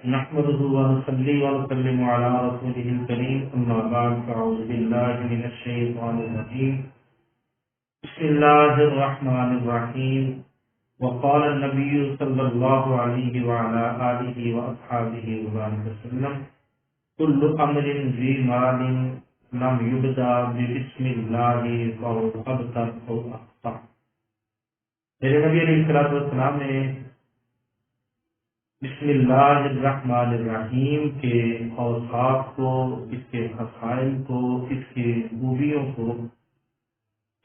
نحمده ونصلي ونسلم على رسوله الكريم أما بعد فأعوذ بالله من الشيطان الرجيم بسم الله الرحمن الرحيم وقال النبي صلى الله عليه وعلى آله وأصحابه وسلم كل أمر ذي مال لم يبدأ ببسم الله فهو أبتر أو أخطأ۔ میرے نبی علیہ السلام نے بسم اللہ الرحمن الرحیم کے اوصاف کو، اس کے خصائل کو، اس کے خوبیوں کو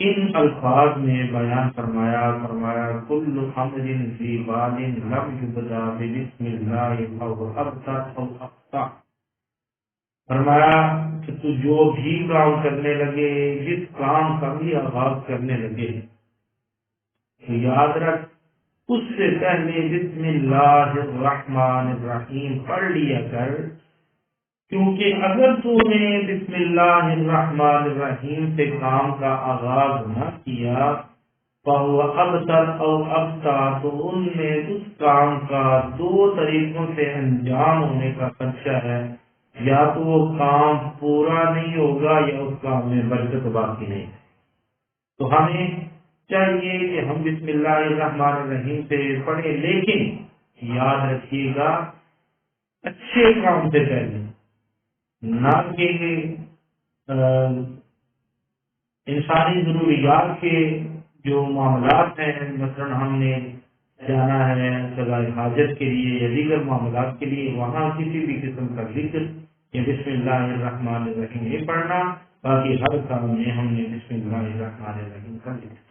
ان الفاظ میں بیان فرمایا کل امر ذی بال لم یبدأ بسم اللہ فهو ابتر او اخطأ۔ فرمایا کہ تو جو بھی کام کرنے لگے، جس کام کا بھی آغاز کرنے لگے، تو یاد رکھ اس سے پہلے بسم اللہ الرحمن الرحیم پڑھ لیا کر، کیونکہ اگر تو نے بسم اللہ الرحمن الرحیم سے کام کا آغاز نہ کیا فَهُوَ أَبْتَرْ أَوْ أَخْطَأَ، تو ان میں اس کام کا دو طریقوں سے انجام ہونے کا خدشہ ہے، یا تو وہ کام پورا نہیں ہوگا یا اس کام میں برکت باقی نہیں ہے۔ تو ہمیں چاہیے کہ ہم بسم اللہ الرحمن الرحیم سے پڑھیں، لیکن یاد رکھیے گا اچھے کام سے پہلے، نہ کہ انسانی ضروریات کے جو معاملات ہیں، مثلا ہم نے جانا ہے قضاء حاجت کے لیے یا دیگر معاملات کے لیے، وہاں کسی بھی قسم کا ذکر یا بسم اللہ الرحمن الرحیم نہیں پڑھنا، باقی ہر کام میں ہم نے بسم اللہ الرحمن الرحیم کا ذکر